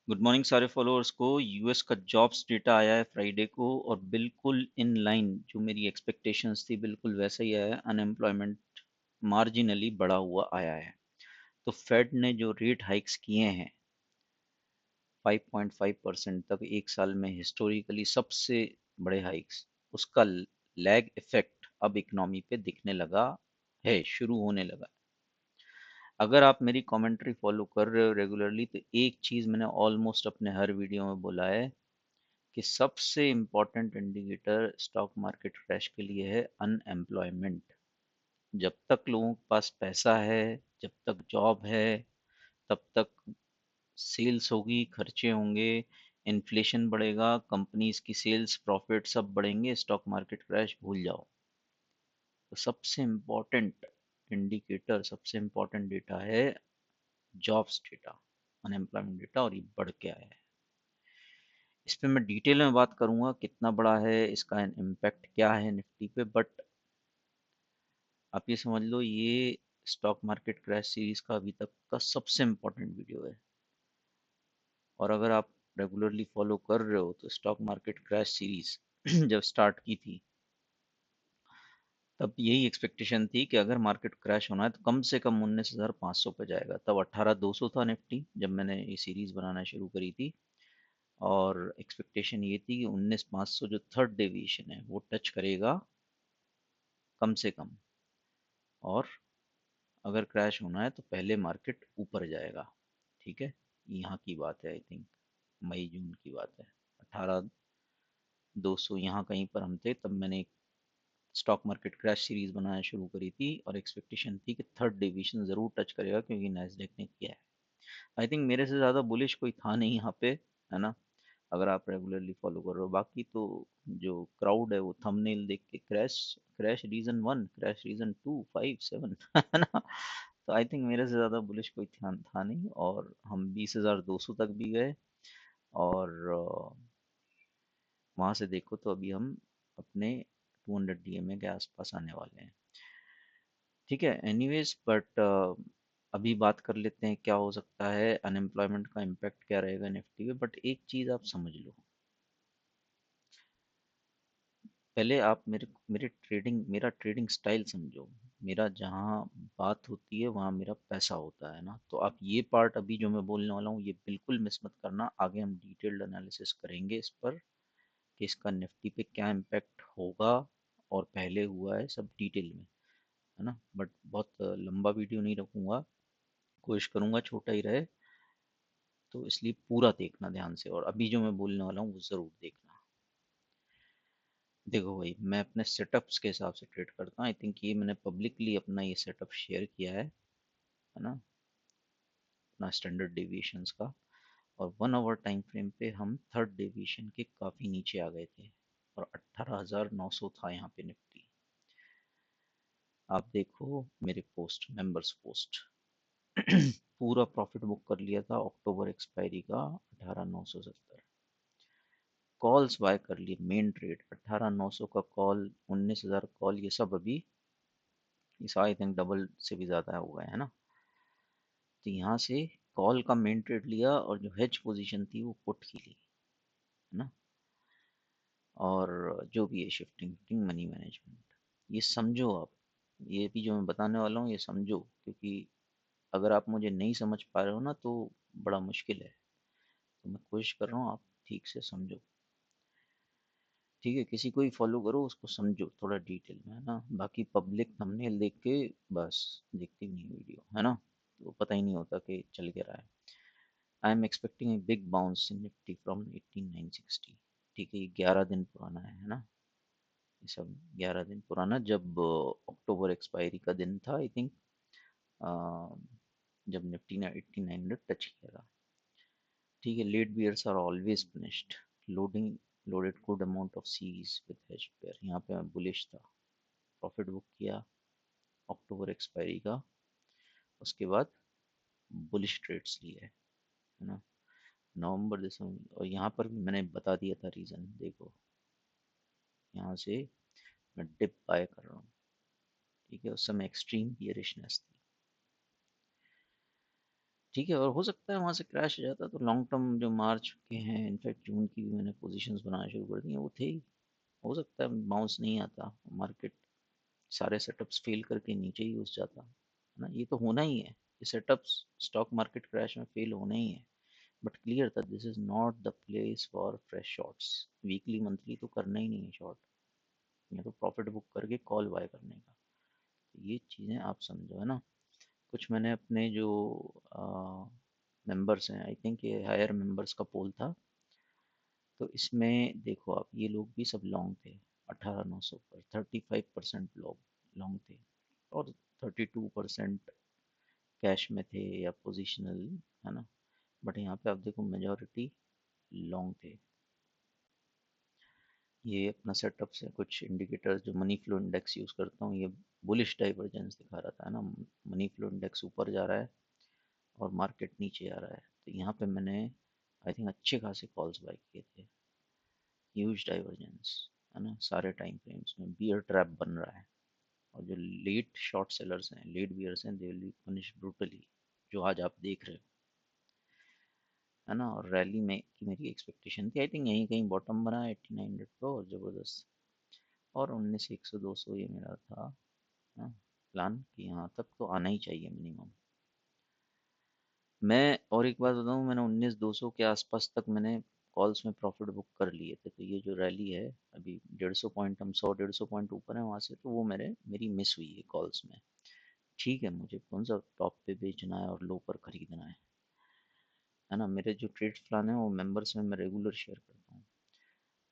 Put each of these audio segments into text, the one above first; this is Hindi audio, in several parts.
गुड मॉर्निंग सारे फॉलोअर्स को। यूएस का जॉब्स डेटा आया है फ्राइडे को और बिल्कुल इन लाइन जो मेरी एक्सपेक्टेशंस थी बिल्कुल वैसा ही आया है। अनएम्प्लॉयमेंट मार्जिनली बढ़ा हुआ आया है। तो फेड ने जो रेट हाइक्स किए हैं 5.5% तक एक साल में, हिस्टोरिकली सबसे बड़े हाइक्स, उसका लैग इफेक्ट अब इकोनॉमी पे दिखने लगा है, शुरू होने लगा। अगर आप मेरी कमेंट्री फॉलो कर रहे हो रेगुलरली तो एक चीज मैंने ऑलमोस्ट अपने हर वीडियो में बोला है कि सबसे important indicator stock market crash के लिए है अनएम्प्लॉयमेंट। जब तक लोगों के पास पैसा है, जब तक जॉब है, तब तक सेल्स होगी, खर्चे होंगे, इन्फ्लेशन बढ़ेगा, कंपनीज की सेल्स प्रॉफिट सब बढ़ेंगे, स्टॉक मार्केट क्रैश भूल जाओ। तो सबसे इम्पोर्टेंट इंडिकेटर, सबसे इम्पोर्टेंट डेटा है जॉब्स डेटा, अनएम्प्लॉयमेंट डेटा, और ये बढ़ के आया है। इस पे मैं डिटेल में बात करूंगा कितना बड़ा है, इसका इम्पैक्ट क्या है निफ्टी पे। बट आप ये समझ लो, ये स्टॉक मार्केट क्रैश सीरीज का अभी तक का सबसे इम्पोर्टेंट वीडियो है। और अगर आप रेगुलरली फॉलो कर रहे हो तो स्टॉक मार्केट क्रैश सीरीज जब स्टार्ट की थी तब यही एक्सपेक्टेशन थी कि अगर मार्केट क्रैश होना है तो कम से कम 19,500 पे जाएगा। तब 18,200 था निफ्टी जब मैंने ये सीरीज बनाना शुरू करी थी। और एक्सपेक्टेशन ये थी कि 19,500 जो थर्ड डेविएशन है वो टच करेगा कम से कम। और अगर क्रैश होना है तो पहले मार्केट ऊपर जाएगा। ठीक है, यहाँ की बात है, आई थिंक मई जून की बात है। 18,200 यहाँ कहीं पर हम थे, तब मैंने एक स्टॉक मार्केट क्रैश सीरीज बनाना शुरू करी थी और एक्सपेक्टेशन थी कि थर्ड डिवीजन जरूर टच करेगा क्योंकि नैस्डैक ने किया है। आई थिंक मेरे से ज़्यादा बुलिश कोई था नहीं यहाँ पे, है ना, अगर आप रेगुलरली फॉलो कर रहे हो। बाकी तो जो क्राउड है वो थंबनेल देख के crash, crash reason 1, crash reason 2, 5, 7 है ना। तो आई थिंक मेरे से ज़्यादा बुलिश कोई ध्यान था नहीं और हम 20,200 तक भी गए। और वहाँ से देखो तो अभी हम अपने 200 डीएमए के आसपास आने वाले हैं। ठीक है, एनीवेज, बट अभी बात कर लेते हैं क्या हो सकता है, अनएम्प्लॉयमेंट का इम्पैक्ट क्या रहेगा निफ्टी पे। बट एक चीज़ आप समझ लो, पहले आप मेरा ट्रेडिंग स्टाइल समझो। मेरा जहाँ बात होती है वहाँ मेरा पैसा होता है ना। तो आप ये पार्ट अभी जो मैं बोलने वाला हूँ ये बिल्कुल मिस मत करना। आगे हम डिटेल्ड एनालिसिस करेंगे इस पर कि इसका निफ्टी पे क्या इम्पैक्ट होगा और पहले हुआ है, सब डिटेल में, है ना। बट बहुत लंबा वीडियो नहीं रखूंगा, कोशिश करूंगा छोटा ही रहे। तो इसलिए पूरा देखना ध्यान से और अभी जो मैं बोलने वाला हूँ वो ज़रूर देखना। देखो भाई, मैं अपने सेटअप्स के हिसाब से ट्रेड करता हूँ। आई थिंक ये मैंने पब्लिकली अपना ये सेटअप शेयर किया है ना, अपना स्टैंडर्ड डेविएशंस का। और 1 आवर टाइम फ्रेम पे हम थर्ड डेविएशन के काफ़ी नीचे आ गए थे और 18,900 था यहाँ पे निफ्टी। आप देखो मेरे पोस्ट, मेंबर्स पोस्ट पूरा प्रॉफिट बुक कर लिया था अक्टूबर एक्सपायरी का 18,970। कॉल्स बाय कर लिए, मेन ट्रेड 18,900 का कॉल, 19,000 कॉल, ये सब अभी इस आई थिंक डबल से भी ज़्यादा हो गए, है ना। तो यहाँ से कॉल का मेन ट्रेड लिया और जो हेज पोजीशन थी वो पुट की ली, है ना। और जो भी है शिफ्टिंग मनी मैनेजमेंट, ये समझो आप। ये भी जो मैं बताने वाला हूँ ये समझो, क्योंकि अगर आप मुझे नहीं समझ पा रहे हो ना तो बड़ा मुश्किल है। तो मैं कोशिश कर रहा हूँ आप ठीक से समझो। ठीक है, किसी को ही फॉलो करो, उसको समझो थोड़ा डिटेल में, है ना। बाकी पब्लिक थंबनेल देख के बस देखती नहीं वीडियो, है ना, तो पता ही नहीं होता कि चल क्या रहा है। I am expecting a big bounce in Nifty from 18,960। ठीक है, ये 11 दिन पुराना है ना। ये सब 11 दिन पुराना, जब अक्टूबर एक्सपायरी का दिन था आई थिंक, जब निफ्टी ने 18,900 टच किया था। ठीक है, late bears are always punished, loading loaded good amount of series with hedge pair. यहाँ पे मैं बुलिश था, प्रॉफिट बुक किया अक्टूबर एक्सपायरी का, उसके बाद बुलिश ट्रेड्स लिए, है ना, नवंबर दिसंबर। और यहाँ पर भी मैंने बता दिया था रीज़न, देखो यहाँ से मैं डिप बाय कर रहा हूँ। ठीक है, उस समय एक्सट्रीम बियरिशनेस थी। ठीक है, और हो सकता है वहाँ से क्रैश हो जाता, तो लॉन्ग टर्म जो मार्च के हैं, इनफैक्ट जून की भी मैंने पोजीशंस बनाना शुरू कर दी हैं, वो थे ही। हो सकता है बाउंस नहीं आता, मार्केट सारे सेटअप्स फेल करके नीचे ही घुस जाता है ना, ये तो होना ही है, ये सेटअप्स स्टॉक मार्केट क्रैश में फेल होना ही है। बट क्लियर था this is not the place for fresh shots, weekly monthly तो करना ही नहीं है शॉर्ट, या तो प्रॉफिट बुक करके कॉल बाय करने का। तो ये चीज़ें आप समझो, है ना। कुछ मैंने अपने जो मेंबर्स हैं, आई थिंक ये हायर मेंबर्स का पोल था, तो इसमें देखो आप, ये लोग भी सब लॉन्ग थे, 18,900 पर 35% लोग लॉन्ग थे, और 32% कैश में थे या पोजिशनल, है ना। बट यहाँ पे आप देखो मेजॉरिटी लॉन्ग थे। ये अपना सेटअप से कुछ इंडिकेटर्स, जो मनी फ्लो इंडेक्स यूज़ करता हूँ, ये बुलिश डाइवर्जेंस दिखा रहा था, है ना। मनी फ्लो इंडेक्स ऊपर जा रहा है और मार्केट नीचे आ रहा है, तो यहाँ पे मैंने आई थिंक अच्छे खासे कॉल्स बाय किए थे। ह्यूज डाइवर्जेंस, है ना, सारे टाइम फ्रेम्स में बियर ट्रैप बन रहा है, और जो लेट शॉर्ट सेलर्स हैं, लेट बियर्स हैं, they will be punish brutally, जो आज आप देख रहे हो, है ना। और रैली में की मेरी एक्सपेक्टेशन थी, आई थिंक यहीं कहीं बॉटम बना 8900 पे, और ज़बरदस्त, और 19 100 200 ये मेरा था, हाँ, प्लान कि यहाँ तक तो आना ही चाहिए मिनिमम। मैं और एक बात बताऊँ, मैंने 19 200 के आसपास तक मैंने कॉल्स में प्रॉफिट बुक कर लिए थे, तो ये जो रैली है अभी 150 पॉइंट, हम 100 150 पॉइंट ऊपर है वहाँ से, तो वो मेरी मिस हुई है कॉल्स में। ठीक है, मुझे कौन सा टॉप पे बेचना है और लो पर खरीदना है ना। मेरे जो ट्रेड प्लान है वो मेंबर्स में मैं रेगुलर शेयर करता हूँ।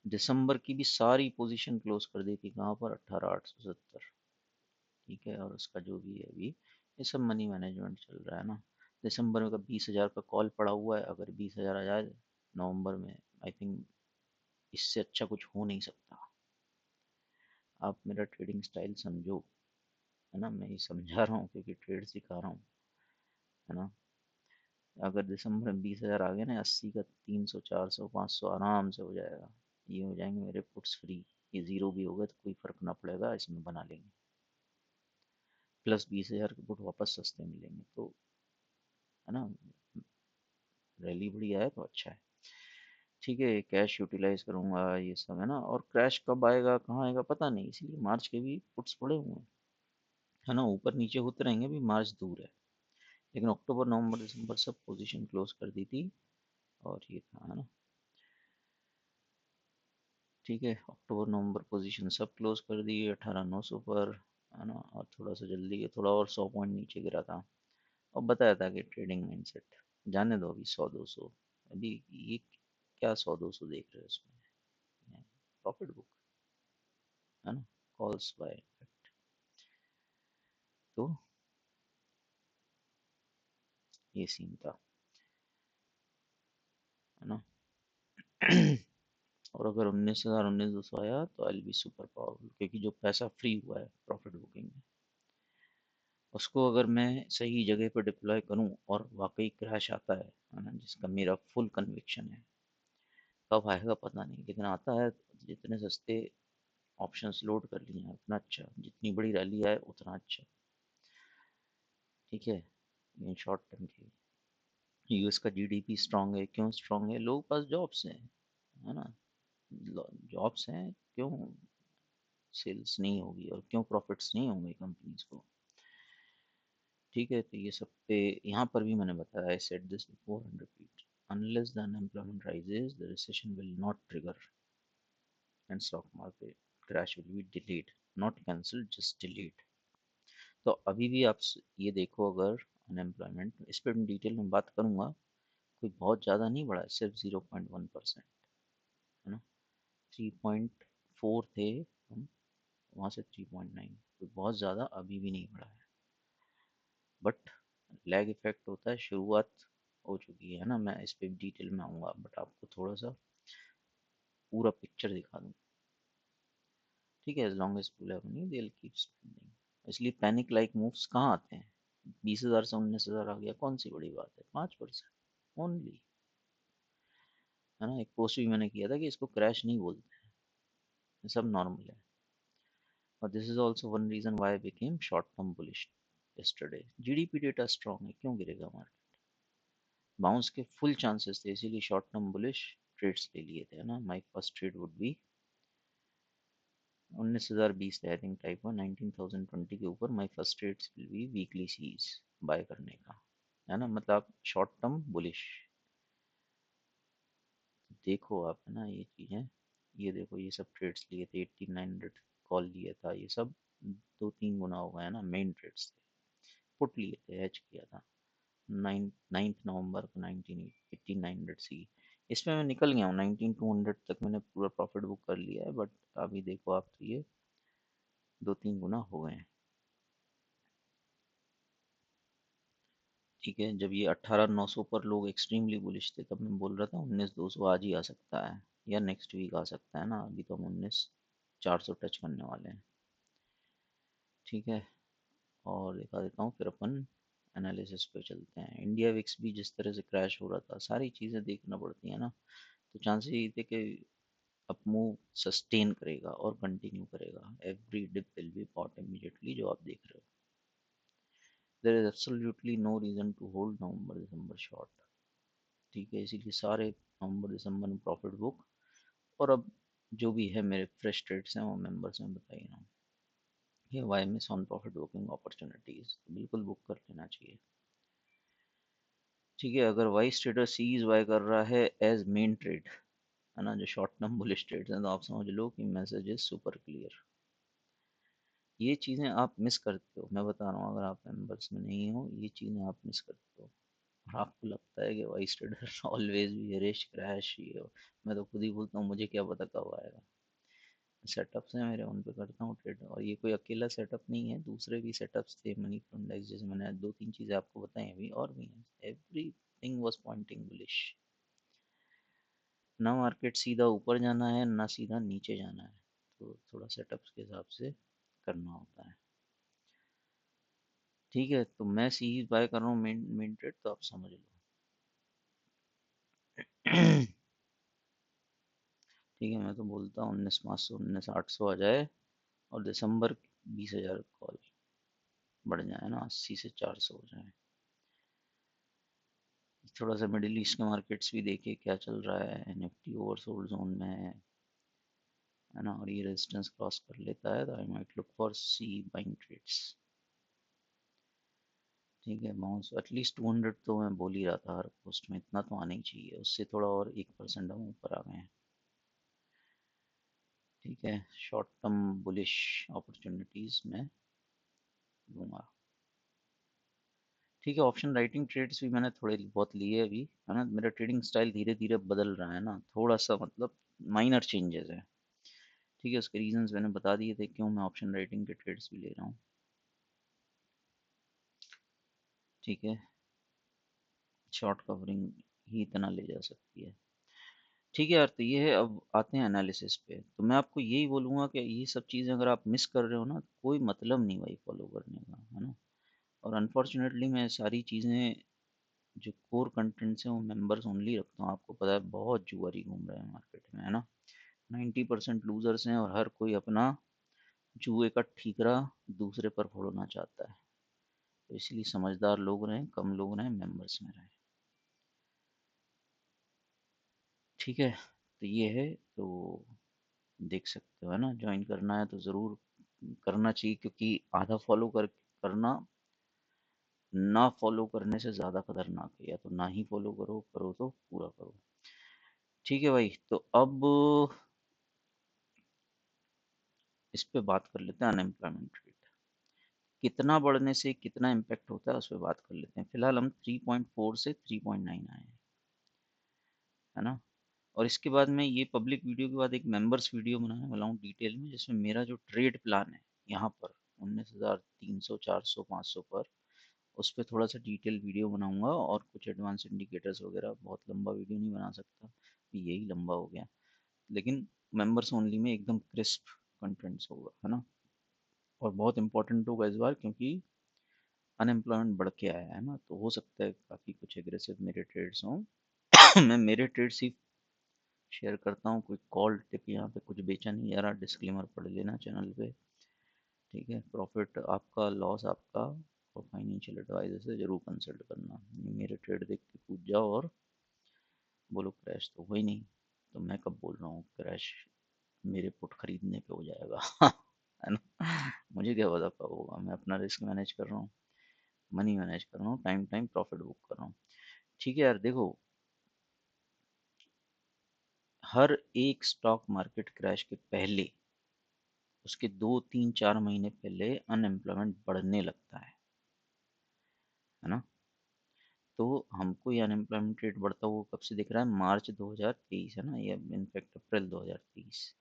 दिसंबर की भी सारी पोजीशन क्लोज कर दी थी, कहाँ पर, 18,870। ठीक है, और उसका जो भी है अभी, ये सब मनी मैनेजमेंट चल रहा है ना। दिसंबर में का 20,000 का कॉल पड़ा हुआ है, अगर 20,000 आ जाए नवंबर में, आई थिंक इससे अच्छा कुछ हो नहीं सकता। आप मेरा ट्रेडिंग स्टाइल समझो, है ना, मैं ये समझा रहा हूँ क्योंकि ट्रेड सिखा रहा हूँ, है ना। अगर दिसंबर में 20,000 आ गए ना, 80 का 300 400 500 आराम से हो जाएगा, ये हो जाएंगे मेरे पुट्स फ्री। ये जीरो भी होगा तो कोई फर्क ना पड़ेगा, इसमें बना लेंगे, प्लस 20,000 के पुट वापस सस्ते मिलेंगे, तो है ना, रैली बढ़िया है तो अच्छा है। ठीक है, कैश यूटिलाइज करूंगा, ये सब है ना। और क्रैश कब आएगा कहाँ आएगा पता नहीं, इसलिए मार्च के भी पुट्स पड़े हुए हैं, है ना। ऊपर नीचे होते रहेंगे, अभी मार्च दूर है, लेकिन अक्टूबर नवंबर दिसंबर सब पोजीशन क्लोज कर दी थी, और ये था, है ना। ठीक है, अक्टूबर नवंबर पोजीशन सब क्लोज कर दी 18,900 पर, है ना। और थोड़ा सा जल्दी, थोड़ा और 100 पॉइंट नीचे गिरा था। और बताया था कि ट्रेडिंग माइंडसेट, जाने दो अभी 100 200, अभी ये क्या 100 200 देख रहे हो इसमें, प्रॉफिट बुक, है ना, कॉल्स बाय, तो ये सीन था, है ना। और अगर 19,000 19 200 आया तो आई बी सुपर पावरफुल, क्योंकि जो पैसा फ्री हुआ है प्रॉफिट बुकिंग में, उसको अगर मैं सही जगह पर डिप्लॉय करूं और वाकई क्रैश आता है ना, जिसका मेरा फुल कन्विक्शन है, कब आएगा पता नहीं, लेकिन आता है, जितने सस्ते ऑप्शंस लोड कर लिए हैं उतना अच्छा, जितनी बड़ी रैली आए उतना अच्छा। ठीक है, इन शॉर्ट टर्म की, यूएस का जीडीपी स्ट्रांग है, क्यों स्ट्रांग है, लोगों के पास जॉब्स हैं, है ना। जॉब्स हैं, क्यों सेल्स नहीं होगी और क्यों प्रॉफिट्स नहीं होंगे कंपनीज को। ठीक है, तो ये सब पे, यहाँ पर भी मैंने बताया, I said this before and repeat, unless the unemployment rises the recession will not trigger and stock market crash will be delayed, not cancelled, just delayed। तो अभी भी आप ये देखो, अगर अनएम्प्लॉयमेंट, इस पर डिटेल में बात करूंगा, कोई बहुत ज़्यादा नहीं बढ़ा है, सिर्फ 0.1%, है ना। 3.4 थे हम, वहाँ से 3.9, कोई बहुत ज़्यादा अभी भी नहीं बढ़ा है। बट लैग इफेक्ट होता है, शुरुआत हो चुकी है ना, मैं इस पे डिटेल में आऊँगा, बट आपको थोड़ा सा पूरा पिक्चर दिखा दूँ। ठीक है, एज लॉन्ग एज पुल है money they will keep spending, इसलिए पैनिक लाइक मूव्स कहाँ आते हैं। 20,000 से 19,000 आ गया, कौन सी बड़ी बात है, 5% ओनली, है ना। एक पोस्ट भी मैंने किया था कि इसको क्रैश नहीं बोलते हैं, ये सब नॉर्मल है। और this is also one reason why I became short term bullish yesterday. GDP data strong है, क्यों गिरेगा मार्केट, बाउंस के फुल चांसेस थे, इसीलिए शॉर्ट टर्म बुलिश ट्रेड्स ले लिए थे, है ना। My first trade would be 19,020 थे आई थिंक, टाइप 19,020 के ऊपर my first trades will be weekly सीज बाय करने का, है ना। मतलब आप शॉर्ट टर्म बुलिश देखो आप, है ना, ये चीज़ें, ये देखो ये सब ट्रेड्स लिए थे, 18,900 कॉल लिया था, ये सब 2-3 गुना हो गया, है ना। मेन ट्रेड्स थे, पुट लिए थे, हैच किया था 9 नवंबर को 18,900 सी। इसमें मैं निकल गया हूँ, 19,200 तक मैंने पूरा प्रॉफिट बुक कर लिया है, बट अभी देखो आप, तो ये 2-3 गुना हो गए हैं। ठीक है, जब ये 18,900 पर लोग एक्सट्रीमली बुलिश थे, तब मैं बोल रहा था 19,200 आज ही आ सकता है या नेक्स्ट वीक आ सकता है ना। अभी तो हम 19,400 टच करने वाले हैं। ठीक है, और दिखा देता हूँ, फिर अपन एनालिसिस पे चलते हैं। इंडिया विक्स भी जिस तरह से क्रैश हो रहा था, सारी चीज़ें देखना पड़ती है ना। तो चांसेस ये थे कि अप मूव सस्टेन करेगा और कंटिन्यू करेगा, every dip will be bought immediately, जो आप देख रहे हो। There is absolutely no reason to hold November December short. ठीक है, इसीलिए सारे नवंबर दिसंबर में प्रॉफिट बुक, और अब जो भी है मेरे फ्रेश ट्रेड्स हैं वो मेंबर्स में बताइए ना। ये why miss on profit booking opportunities, बिल्कुल बुक कर लेना चाहिए। ठीक है, अगर वाइस ट्रेडर सीज बाय कर रहा है एज मेन ट्रेड, है ना, जो शॉर्ट टर्म बुलिश ट्रेड्स हैं, तो आप समझ लो कि मैसेज इज सुपर क्लियर। ये चीज़ें आप मिस करते हो, मैं बता रहा हूँ, अगर आप मेंबर्स में नहीं हो, ये चीज़ें आप मिस करते हो। और आपको लगता है कि वाइस ट्रेडर ऑलवेज भी रिच क्रैश ये हो। मैं तो खुद ही बोलता हूँ, मुझे क्या पता कब आएगा। सेटअप्स हैं मेरे, उन पे करता हूँ ट्रेड, और ये कोई अकेला सेटअप नहीं है, दूसरे भी सेटअप्स थे मनी फ्लो इंडेक्स, जैसे मैंने 2-3 चीज़ें आपको बताई, अभी और भी हैं। Everything was pointing bullish. ना मार्केट सीधा ऊपर जाना है, ना सीधा नीचे जाना है, तो थोड़ा सेटअप्स के हिसाब से करना होता है। ठीक है, तो मैं सी बाय कर रहा हूँ मेन मेन ट्रेड, तो आप समझ लो। ठीक है, मैं तो बोलता हूँ 19,500 19,800 आ जाए, और दिसंबर 20,000 कॉल बढ़ जाए ना, 80 से 400 हो जाए। थोड़ा सा मिडिल ईस्ट के मार्केट्स भी देखिए क्या चल रहा है, निफ्टी ओवरसोल्ड जोन में है ना, और ये रेजिस्टेंस क्रॉस कर लेता है तो I might look for C buying trades. ठीक है, बाउंस एटलीस्ट 200 तो मैं बोल ही रहा था, हर पोस्ट में इतना तो आना ही चाहिए, उससे थोड़ा और 1% हम ऊपर आ गए हैं। ठीक है, शॉर्ट टर्म बुलिश अपॉर्चुनिटीज में लूंगा। ठीक है, ऑप्शन राइटिंग ट्रेड्स भी मैंने थोड़े बहुत लिए अभी, है ना। मेरा ट्रेडिंग स्टाइल धीरे धीरे बदल रहा है ना, थोड़ा सा, मतलब माइनर चेंजेस है। ठीक है, उसके रीजंस मैंने बता दिए थे, क्यों मैं ऑप्शन राइटिंग के ट्रेड्स भी ले रहा हूँ। ठीक है, शॉर्ट कवरिंग ही इतना ले जा सकती है। ठीक है यार, तो ये है, अब आते हैं एनालिसिस पे। तो मैं आपको यही बोलूँगा कि ये सब चीज़ें अगर आप मिस कर रहे हो ना, कोई मतलब नहीं भाई फॉलो करने का, है ना। और अनफॉर्चुनेटली मैं सारी चीज़ें, जो कोर कंटेंट्स हैं, वो मेंबर्स ओनली रखता हूँ। आपको पता है बहुत जुआरी घूम रहे हैं मार्केट में, है ना। 90% लूजर्स हैं, और हर कोई अपना जुए का ठीकरा दूसरे पर फोड़ना चाहता है। तो इसलिए समझदार लोग रहें, कम लोग रहें, मेंबर्स में रहें। ठीक है, तो ये है, तो देख सकते हो, है ना। ज्वाइन करना है तो ज़रूर करना चाहिए, क्योंकि आधा फॉलो करना ना फॉलो करने से ज़्यादा खतरनाक है। या तो ना ही फॉलो करो, करो तो पूरा करो। ठीक है भाई, तो अब इस पे बात कर लेते हैं, अनएम्प्लॉयमेंट रेट कितना बढ़ने से कितना इम्पैक्ट होता है, उस पर बात कर लेते हैं। फिलहाल हम 3.4 से 3.9 आए हैं, है ना। और इसके बाद मैं ये पब्लिक वीडियो के बाद एक मेंबर्स वीडियो बनाने वाला हूँ डिटेल में, जिसमें मेरा जो ट्रेड प्लान है यहाँ पर 19,300 400 500 पर, उस पर थोड़ा सा डिटेल वीडियो बनाऊंगा, और कुछ एडवांस इंडिकेटर्स वगैरह। बहुत लंबा वीडियो नहीं बना सकता, यही लंबा हो गया, लेकिन मेंबर्स ओनली में एकदम क्रिस्प कंटेंट्स होगा, है ना। और बहुत इंपॉर्टेंट होगा इस बार, क्योंकि अनएम्प्लॉयमेंट बढ़ के आया है ना, तो हो सकता है काफ़ी कुछ एग्रेसिव मेरे ट्रेड्स हों। मैं मेरे ट्रेड्स ही शेयर करता हूँ, कोई कॉल टिप यहाँ पे कुछ बेचा नहीं जा रहा, डिस्क्लेमर पढ़ लेना चैनल पे। ठीक है, प्रॉफिट आपका, लॉस आपका, और फाइनेंशियल एडवाइजर से जरूर कंसल्ट करना। ये मेरे ट्रेड देख के कूद जाओ और बोलो क्रैश तो हो ही नहीं, तो मैं कब बोल रहा हूँ क्रैश मेरे पुट खरीदने पे हो जाएगा। है ना, मुझे क्या पता कब होगा। मैं अपना रिस्क मैनेज कर रहा हूँ, मनी मैनेज कर रहा हूँ, टाइम टाइम प्रॉफिट बुक कर रहा हूँ। ठीक है यार, देखो हर एक स्टॉक मार्केट क्रैश के पहले, उसके 2 3 4 महीने पहले अनएम्प्लॉयमेंट बढ़ने लगता है ना। तो हमको ये अनएम्प्लॉयमेंट रेट बढ़ता हुआ कब से दिख रहा है? मार्च 2023 है ना, या इनफैक्ट अप्रैल 2023।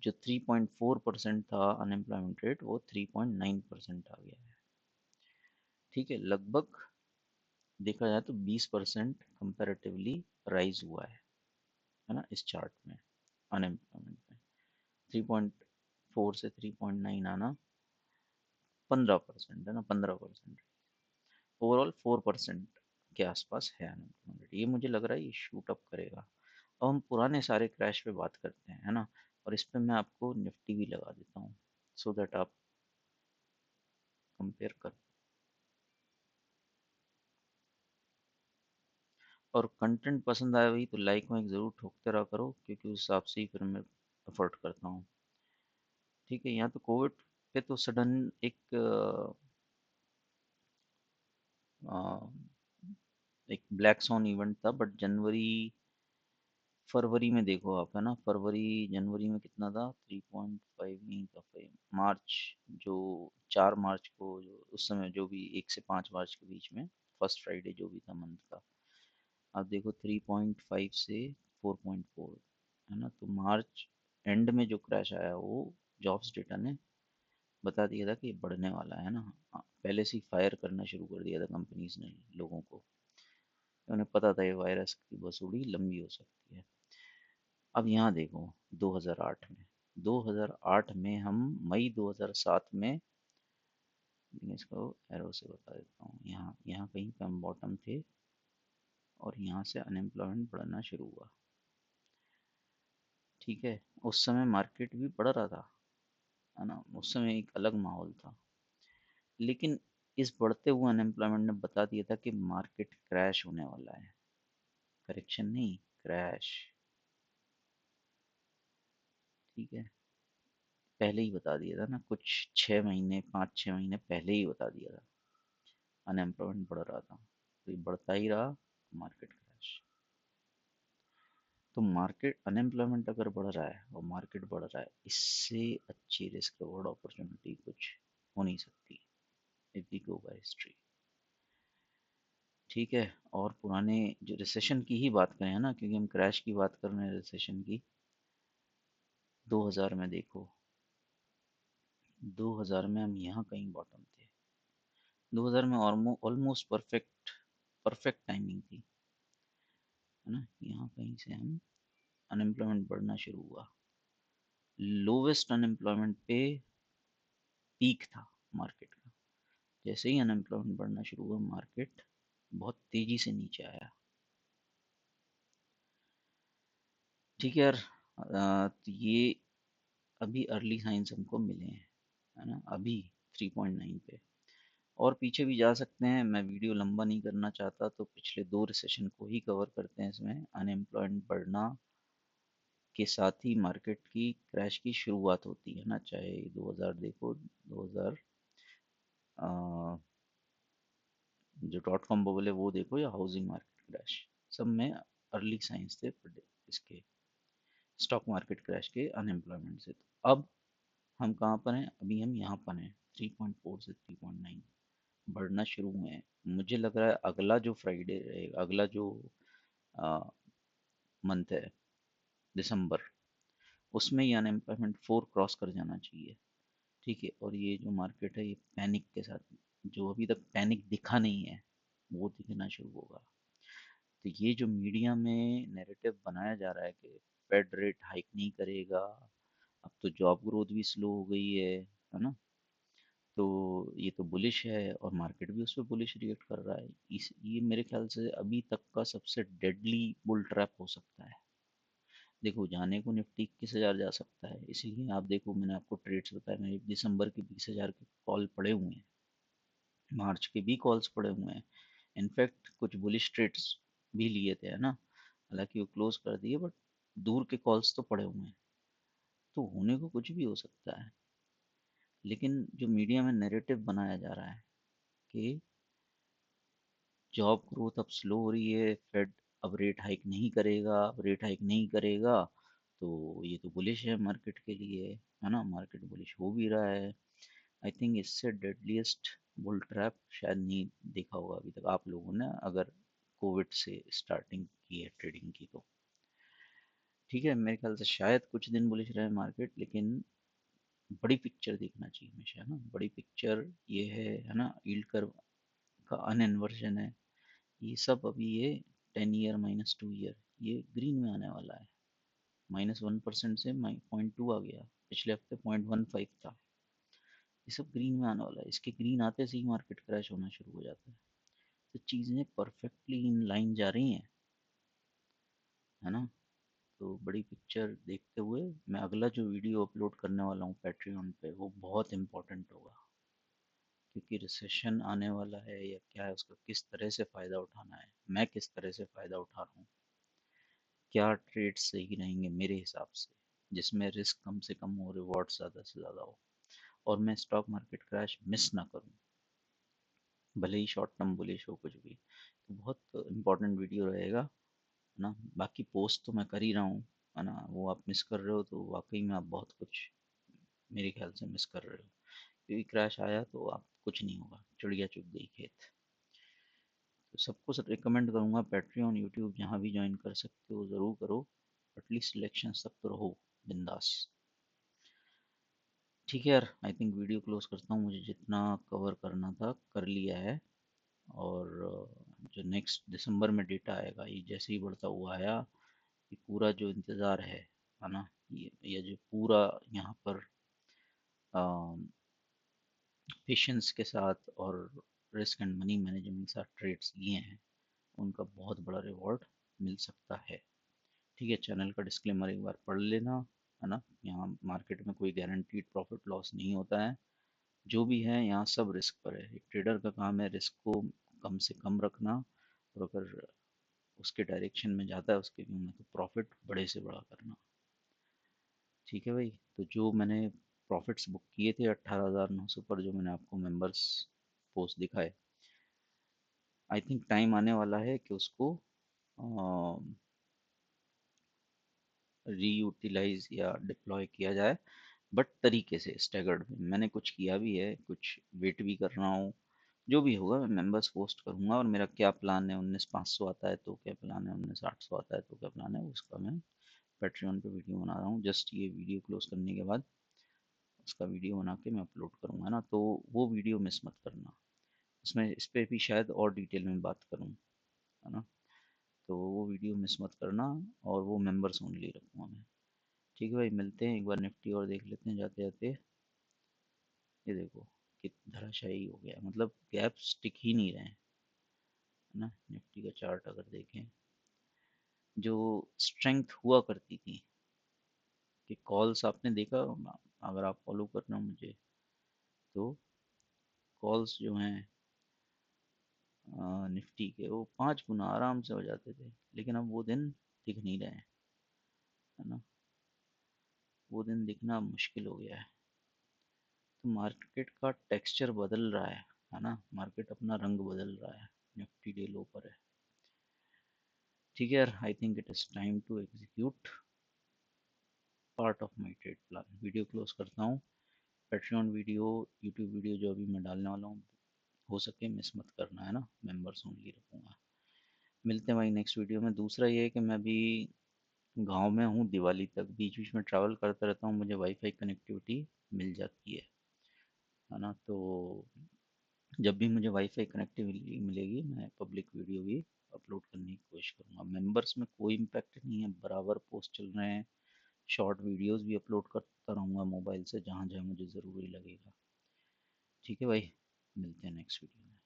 जो 3.4% था अनएम्प्लॉयमेंट रेट, वो 3.9% आ गया है। ठीक है, लगभग देखा जाए तो 20% कंपैरेटिवली राइज हुआ है ना, इस चार्ट में अनएम्प्लॉयमेंट में। 3.4 से 3.9 आना 15% है ना, 15%। ओवरऑल 4% के आसपास है अनएम्प्लॉयमेंट। ये मुझे लग रहा है ये शूट अप करेगा। अब हम पुराने सारे क्रैश पे बात करते हैं, है ना। और इस पे मैं आपको निफ्टी भी लगा देता हूँ, सो दैट आप कंपेयर कर। और कंटेंट पसंद आया भाई तो लाइक वाइक ज़रूर ठोकते रहा करो, क्योंकि उस हिसाब से ही फिर मैं एफर्ट करता हूँ। ठीक है, यहाँ तो कोविड पे तो सडन अ, एक ब्लैक सॉन इवेंट था, बट जनवरी फरवरी में देखो आप, है ना, फरवरी जनवरी में कितना था? 3.5 नहीं था, फिर मार्च, जो 4 मार्च को, जो उस समय जो भी 1 से 5 मार्च के बीच में फर्स्ट फ्राइडे जो भी था मंथ का, आप देखो 3.5 से 4.4, है ना। तो मार्च एंड में जो क्रैश आया वो जॉब्स डेटा ने बता दिया था कि बढ़ने वाला है ना। हाँ, पहले से ही फायर करना शुरू कर दिया था कंपनीज ने लोगों को, उन्हें पता था ये वायरस की बसूड़ी लंबी हो सकती है। अब यहाँ देखो 2008 में, 2008 में हम मई 2007 में, मैं इसको एरो से बता देता हूँ, यहाँ यहाँ कहीं पे हम बॉटम थे और यहाँ से अनएम्प्लॉयमेंट बढ़ना शुरू हुआ। ठीक है, उस समय मार्केट भी बढ़ रहा था, है ना, उस समय एक अलग माहौल था। लेकिन इस बढ़ते हुए अनएम्प्लॉयमेंट ने बता दिया था कि मार्केट क्रैश होने वाला है। करेक्शन नहीं, क्रैश। ठीक है, पहले ही बता दिया था ना, कुछ 6 महीने 5 6 महीने पहले ही बता दिया था। अनएम्प्लॉयमेंट बढ़ रहा था, तो ये बढ़ता ही रहा, मार्केट क्रैश। तो मार्केट अनएम्प्लॉयमेंट अगर बढ़ रहा है और मार्केट बढ़ रहा है, इससे अच्छी रिस्क रिवॉर्ड अपॉर्चुनिटी कुछ हो नहीं सकती, if we go by history. ठीक है, और पुराने जो रिसेशन की ही बात करें, है ना, क्योंकि हम क्रैश की बात कर रहे हैं रिसेशन की। 2000 में देखो, 2000 में हम यहाँ कहीं बॉटम थे। 2000 में ऑलमोस्ट परफेक्ट परफेक्ट टाइमिंग थी, है ना। यहाँ कहीं से हम अनएम्प्लॉयमेंट बढ़ना शुरू हुआ, लोवेस्ट अनएम्प्लॉयमेंट पे पीक था मार्केट का। जैसे ही अनएम्प्लॉयमेंट बढ़ना शुरू हुआ, मार्केट बहुत तेजी से नीचे आया। ठीक है यार, तो ये अभी अर्ली साइंस हमको मिले हैं, है ना, अभी 3.9 पे। और पीछे भी जा सकते हैं, मैं वीडियो लंबा नहीं करना चाहता, तो पिछले 2 रिसेशन को ही कवर करते हैं इसमें। अनएम्प्लॉयमेंट बढ़ना के साथ ही मार्केट की क्रैश की शुरुआत होती है ना, चाहे 2000 देखो, 2000 जो डॉट कॉम बबल है वो देखो, या हाउसिंग मार्केट क्रैश, सब में अर्ली साइंस थे इसके, स्टॉक मार्केट क्रैश के, अनएम्प्लॉयमेंट से। तो अब हम कहाँ पर हैं? अभी हम यहाँ पर हैं, 3.4 से 3.9 बढ़ना शुरू हुए हैं। मुझे लग रहा है अगला जो फ्राइडे रहेगा, अगला जो मंथ है, दिसंबर, उसमें ये अनएम्प्लॉयमेंट 4 क्रॉस कर जाना चाहिए। ठीक है, और ये जो मार्केट है ये पैनिक के साथ, जो अभी तक पैनिक दिखा नहीं है, वो दिखना शुरू होगा। तो ये जो मीडिया में नैरेटिव बनाया जा रहा है कि फेड रेट हाइक नहीं करेगा, अब तो जॉब ग्रोथ भी स्लो हो गई है ना, तो ये तो बुलिश है, और मार्केट भी उस पर बुलिश रिएक्ट कर रहा है। इस ये मेरे ख्याल से अभी तक का सबसे डेडली बुल ट्रैप हो सकता है। देखो, जाने को निफ्टी 21,000 जा सकता है, इसीलिए आप देखो, मैंने आपको ट्रेड्स बताया, मेरे दिसंबर के 20,000 के कॉल पड़े हुए हैं। मार्च के भी कॉल्स पड़े हुए हैं। इनफैक्ट कुछ बुलिश ट्रेड्स भी लिए थे, है ना, हालांकि वो क्लोज कर दिए, बट दूर के कॉल्स तो पड़े हुए हैं। तो होने को कुछ भी हो सकता है, लेकिन जो मीडिया में नैरेटिव बनाया जा रहा है कि जॉब ग्रोथ अब स्लो हो रही है, फेड अब रेट हाइक नहीं करेगा, अब रेट हाइक नहीं करेगा, तो ये तो बुलिश है मार्केट के लिए, है ना, मार्केट बुलिश हो भी रहा है। आई थिंक इससे डेडलीस्ट बुल ट्रैप शायद नहीं देखा होगा अभी तक आप लोगों ने, अगर कोविड से स्टार्टिंग की है ट्रेडिंग की तो। ठीक है, मेरे ख्याल से शायद कुछ दिन बुलिश रहे मार्केट, लेकिन बड़ी पिक्चर देखना चाहिए हमेशा, है ना। बड़ी पिक्चर ये है ना, यील्ड कर्व का अनइन्वर्जन है, ये सब अभी ये 10 ईयर -2 ईयर ये ग्रीन में आने वाला है। -1% से 0.2 आ गया, पिछले हफ्ते 0.15 था, ये सब ग्रीन में आने वाला है। इसके ग्रीन आते से ही मार्केट क्रैश होना शुरू हो जाता है। तो चीज़ें परफेक्टली इन लाइन जा रही हैं, है ना। तो बड़ी पिक्चर देखते हुए मैं अगला जो वीडियो अपलोड करने वाला हूँ पैट्रियन पे, वो बहुत इम्पोर्टेंट होगा, क्योंकि रिसेशन आने वाला है या क्या है, उसका किस तरह से फ़ायदा उठाना है, मैं किस तरह से फ़ायदा उठा रहा हूँ, क्या ट्रेड सही रहेंगे मेरे हिसाब से, जिसमें रिस्क कम से कम हो, रिवॉर्ड ज़्यादा से ज़्यादा हो, और मैं स्टॉक मार्केट क्रैश मिस ना करूँ, भले ही शॉर्ट टर्म बुलिश हो कुछ भी। तो बहुत इंपॉर्टेंट वीडियो रहेगा, है ना। बाकी पोस्ट तो मैं कर ही रहा हूँ, है ना, वो आप मिस कर रहे हो तो वाकई में आप बहुत कुछ मेरे ख्याल से मिस कर रहे हो, क्योंकि क्रैश आया तो आप कुछ नहीं होगा, चिड़िया चुग गई खेत। तो सबको सब रिकमेंड करूँगा पैट्रियन यूट्यूब जहाँ भी ज्वाइन कर सकते हो ज़रूर करो, एटलीस्ट सिलेक्शन तक तो रहो बिंदास। ठीक है यार, आई थिंक वीडियो क्लोज करता हूँ, मुझे जितना कवर करना था कर लिया है। और जो नेक्स्ट दिसंबर में डेटा आएगा, ये जैसे ही बढ़ता हुआ आया, ये पूरा जो इंतज़ार है ना, ये जो पूरा यहाँ पर पेशेंस के साथ और रिस्क एंड मनी मैनेजमेंट के साथ ट्रेड्स लिए हैं, उनका बहुत बड़ा रिवॉर्ड मिल सकता है। ठीक है, चैनल का डिस्क्लेमर एक बार पढ़ लेना, है ना। यहाँ मार्केट में कोई गारंटीड प्रॉफिट लॉस नहीं होता है, जो भी है यहाँ सब रिस्क पर है। एक ट्रेडर का काम है रिस्क को कम से कम रखना, और अगर उसके डायरेक्शन में जाता है उसके व्यू में, तो प्रॉफिट बड़े से बड़ा करना। ठीक है भाई, तो जो मैंने प्रॉफिट्स बुक किए थे 18,900 पर, जो मैंने आपको मेंबर्स पोस्ट दिखाए, आई थिंक टाइम आने वाला है कि उसको रीयूटिलाइज या डिप्लॉय किया जाए, बट तरीके से स्टैगर्ड में। मैंने कुछ किया भी है, कुछ वेट भी कर रहा हूँ, जो भी होगा मैं मेंबर्स पोस्ट करूँगा। और मेरा क्या प्लान है, 19,500 आता है तो क्या प्लान है, 19,800 आता है तो क्या प्लान है, उसका मैं पैट्रियन पे वीडियो बना रहा हूँ। जस्ट ये वीडियो क्लोज करने के बाद उसका वीडियो बना के मैं अपलोड करूँगा ना, तो वो वीडियो मिस मत करना। उसमें इस पर भी शायद और डिटेल में बात करूँ, है ना। तो वो वीडियो मिस मत करना, और वो मेंबर्स ओनली रखूँगा मैं। ठीक है भाई, मिलते हैं, एक बार निफ्टी और देख लेते हैं जाते जाते। ये देखो कि धराशायी हो गया, मतलब गैप्स टिक ही नहीं रहे हैं, है ना। निफ्टी का चार्ट अगर देखें, जो स्ट्रेंथ हुआ करती थी कि कॉल्स आपने देखा होगा, अगर आप फॉलो करना मुझे, तो कॉल्स जो हैं निफ्टी के, वो 5 गुना आराम से हो जाते थे, लेकिन अब वो दिन दिख नहीं रहे हैं, है ना। वो दिन दिखना मुश्किल हो गया है। तो मार्केट का टेक्सचर बदल रहा है ना, मार्केट अपना रंग बदल रहा है। निफ्टी डे लो पर है। ठीक है यार, I think it is time to execute part of my trade plan. Video close करता हूँ। पैट्रियन वीडियो, यूट्यूब वीडियो जो अभी मैं डालने वाला हूँ, हो सके मिस मत करना, है ना, मेंबर्स ओनली रखूँगा। मिलते हैं भाई नेक्स्ट वीडियो में। दूसरा ये है कि मैं अभी गांव में हूँ, दिवाली तक बीच बीच में ट्रैवल करता रहता हूँ, मुझे वाईफाई कनेक्टिविटी मिल जाती है ना। तो जब भी मुझे वाईफाई कनेक्टिविटी मिलेगी, मैं पब्लिक वीडियो भी अपलोड करने की कोशिश करूँगा। मेंबर्स में कोई इम्पैक्ट नहीं है, बराबर पोस्ट चल रहे हैं, शॉर्ट वीडियोस भी अपलोड करता रहूँगा मोबाइल से, जहाँ जहाँ मुझे ज़रूरी लगेगा। ठीक है भाई, मिलते हैं नेक्स्ट वीडियो में।